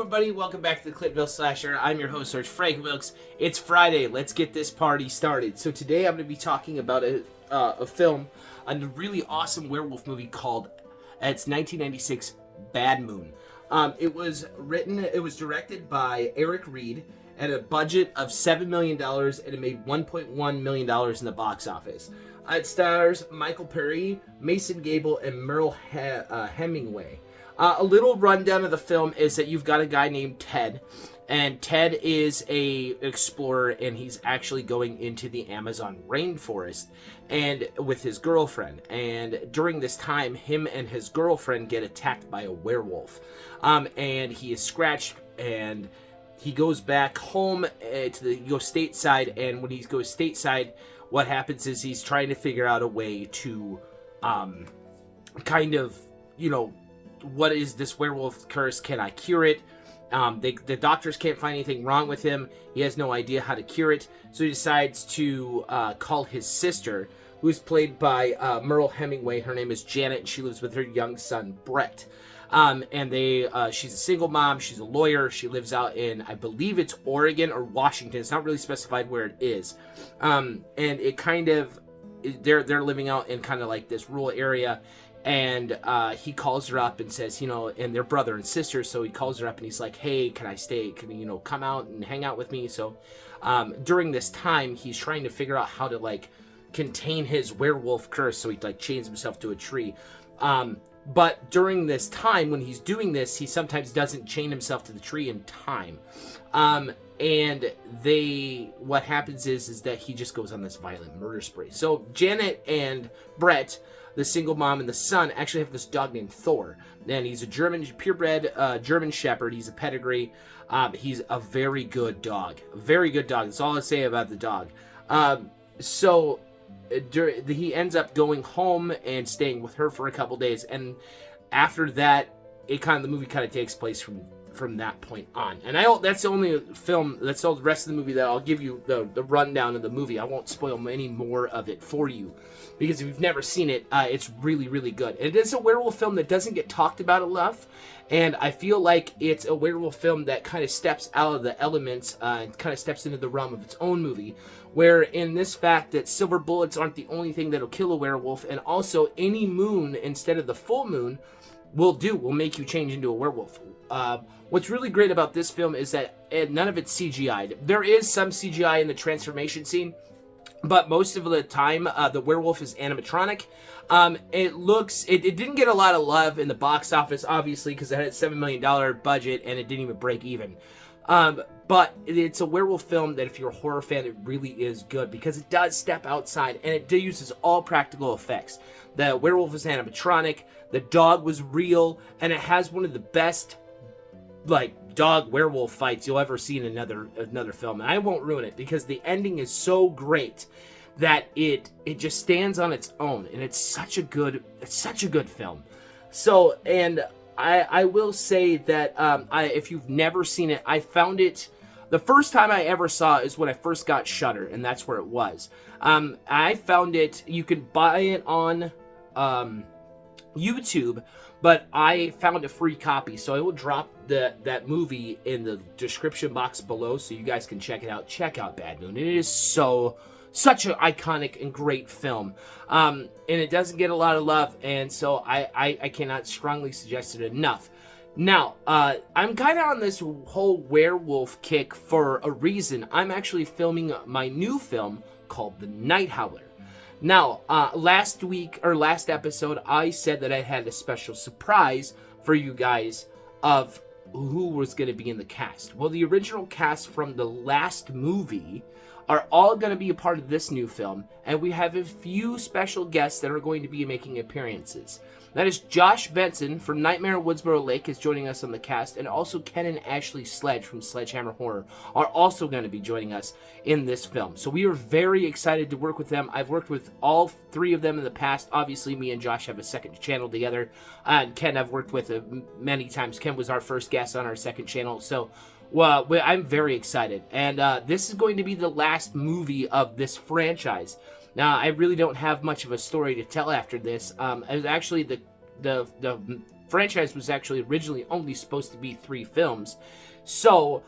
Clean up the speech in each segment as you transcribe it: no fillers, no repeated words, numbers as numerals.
everybody, welcome back to the Clintonville Slasher. I'm your host, Serge Frank Wilkes. It's Friday, let's get this party started. So today I'm going to be talking about a film, a really awesome werewolf movie called, it's 1996, Bad Moon. It was directed by Eric Reed at a budget of $7 million, and it made $1.1 million in the box office. It stars Michael Perry, Mason Gable, and Merle Hemingway. A little rundown of the film is that you've got a guy named Ted, and Ted is an explorer, and he's actually going into the Amazon rainforest and with his girlfriend. And during this time, him and his girlfriend get attacked by a werewolf, and he is scratched, and he goes back home he goes stateside. And when he goes stateside, what happens is he's trying to figure out a way to what is this werewolf curse? Can I cure it? The doctors can't find anything wrong with him. He has no idea how to cure it. So he decides to call his sister, who's played by Merle Hemingway. Her name is Janet, and she lives with her young son, Brett. She's a single mom. She's a lawyer. She lives out in, I believe it's Oregon or Washington. It's not really specified where it is. And it kind of, they're living out in kind of like this rural area. And he calls her up and says, and they're brother and sister, so he calls her up and he's like, hey, can I stay? Can you, come out and hang out with me? So during this time, he's trying to figure out how to, contain his werewolf curse, so he, chains himself to a tree. But during this time, when he's doing this, he sometimes doesn't chain himself to the tree in time. And what happens is that he just goes on this violent murder spree. So Janet and Brett, the single mom and the son, actually have this dog named Thor. And he's a purebred German Shepherd. He's a pedigree. He's a very good dog. Very good dog. That's all I say about the dog. He ends up going home and staying with her for a couple days. And after that, the movie kind of takes place from that point on. And that's the only film, that's all the rest of the movie that I'll give you the rundown of the movie. I won't spoil any more of it for you, because if you've never seen it, it's really, really good. And it is a werewolf film that doesn't get talked about enough, and I feel like it's a werewolf film that kind of steps out of the elements and kind of steps into the realm of its own movie, where in this fact that silver bullets aren't the only thing that'll kill a werewolf, and also any moon instead of the full moon will make you change into a werewolf. What's really great about this film is that none of it's CGI'd. There is some CGI in the transformation scene, but most of the time, the werewolf is animatronic. It didn't get a lot of love in the box office, obviously, because it had a $7 million budget, and it didn't even break even. But it's a werewolf film that if you're a horror fan, it really is good, because it does step outside, and it uses all practical effects. The werewolf is animatronic, the dog was real, and it has one of the best dog werewolf fights you'll ever see in another film. And I won't ruin it, because the ending is so great that it just stands on its own, and it's such a good film. So, and I will say that if you've never seen it, I found it, the first time I ever saw it is when I first got Shudder, and that's where it was. I found it, you can buy it on YouTube, but I found a free copy, so I will drop that movie in the description box below so you guys can check it out. Check out Bad Moon. It is such an iconic and great film, and it doesn't get a lot of love, and so I cannot strongly suggest it enough. Now, I'm kind of on this whole werewolf kick for a reason. I'm actually filming my new film called The Night Howler. Now, last episode, I said that I had a special surprise for you guys of who was going to be in the cast. Well, the original cast from the last movie are all going to be a part of this new film, and we have a few special guests that are going to be making appearances. That is Josh Bentson from Nightmare at Woodsboro Lake is joining us on the cast, and also Ken and Ashley Sledge from Sledgehammer Horror are also going to be joining us in this film. So we are very excited to work with them. I've worked with all three of them in the past. Obviously, me and Josh have a second channel together, and Ken I've worked with many times. Ken was our first guest on our second channel, so I'm very excited. And this is going to be the last movie of this franchise. Now, I really don't have much of a story to tell after this. It was actually the franchise was actually originally only supposed to be 3 films. So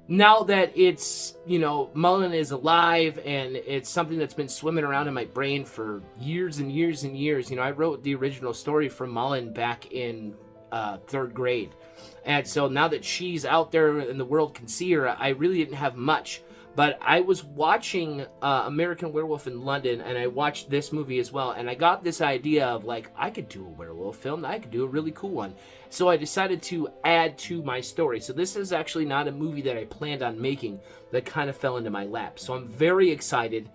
now that it's, Mullen is alive and it's something that's been swimming around in my brain for years and years and years. I wrote the original story for Mullen back in 3rd grade. And so now that she's out there and the world can see her, I really didn't have much. But I was watching American Werewolf in London, and I watched this movie as well, and I got this idea of, I could do a werewolf film. I could do a really cool one. So I decided to add to my story. So this is actually not a movie that I planned on making, that kind of fell into my lap. So I'm very excited.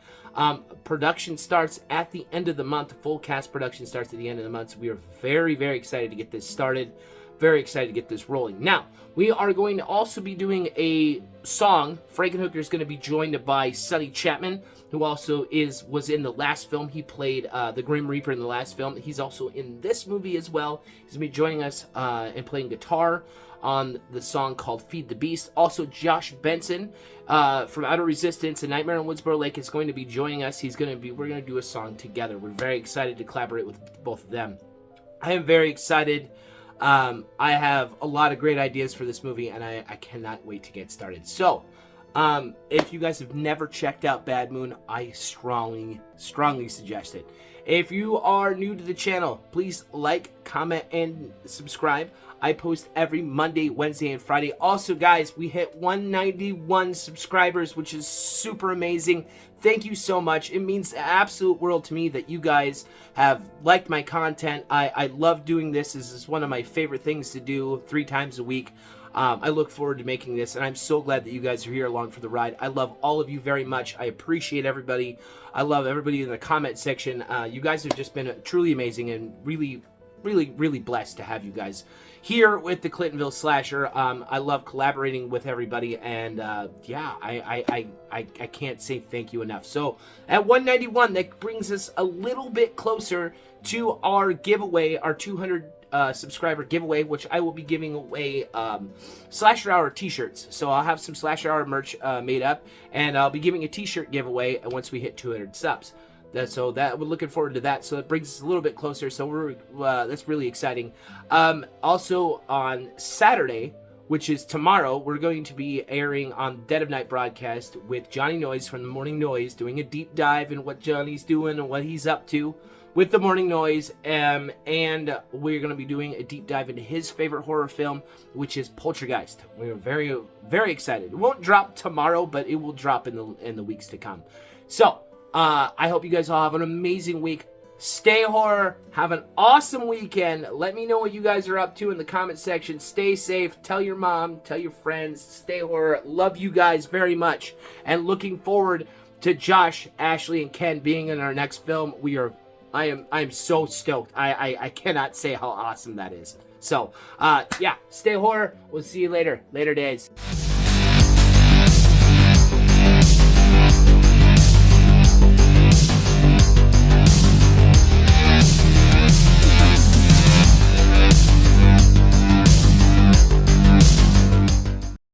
Production starts at the end of the month. Full cast production starts at the end of the month. So we are very, very excited to get this started. Very excited to get this rolling. Now, we are going to also be doing a song. Frankenhooker is going to be joined by Sonny Chapman, who also was in the last film. He played the Grim Reaper in the last film. He's also in this movie as well. He's going to be joining us and playing guitar on the song called Feed the Beast. Also, Josh Bentson from Outer Resistance and Nightmare on Woodsboro Lake is going to be joining us. We're going to do a song together. We're very excited to collaborate with both of them. I am very excited. I have a lot of great ideas for this movie, and I cannot wait to get started. So, if you guys have never checked out Bad Moon, I strongly suggest it. If you are new to the channel, please like, comment, and subscribe. I post every Monday, Wednesday, and Friday. Also, guys, we hit 191 subscribers, which is super amazing. Thank you so much. It means the absolute world to me that you guys have liked my content. I love doing this. This is one of my favorite things to do 3 times a week. I look forward to making this, and I'm so glad that you guys are here along for the ride. I love all of you very much. I appreciate everybody. I love everybody in the comment section. You guys have just been truly amazing and really, really, really blessed to have you guys here with the Clintonville Slasher. I love collaborating with everybody, and yeah, I can't say thank you enough. So at 191, that brings us a little bit closer to our giveaway, our 200 subscriber giveaway, which I will be giving away Slasher Hour t-shirts. So I'll have some Slasher Hour merch made up, and I'll be giving a t-shirt giveaway once we hit 200 subs. So we're looking forward to that. So it brings us a little bit closer. So that's really exciting. Also on Saturday, which is tomorrow, we're going to be airing on Dead of Night broadcast with Johnny Noise from the Morning Noise, doing a deep dive in what Johnny's doing and what he's up to with the Morning Noise. And we're going to be doing a deep dive into his favorite horror film, which is Poltergeist. We're very, very excited. It won't drop tomorrow, but it will drop in the weeks to come. So I hope you guys all have an amazing week. Stay horror. Have an awesome weekend. Let me know what you guys are up to in the comment section. Stay safe. Tell your mom. Tell your friends. Stay horror. Love you guys very much. And looking forward to Josh, Ashley, and Ken being in our next film. I am so stoked. I cannot say how awesome that is. So, yeah. Stay horror. We'll see you later. Later days.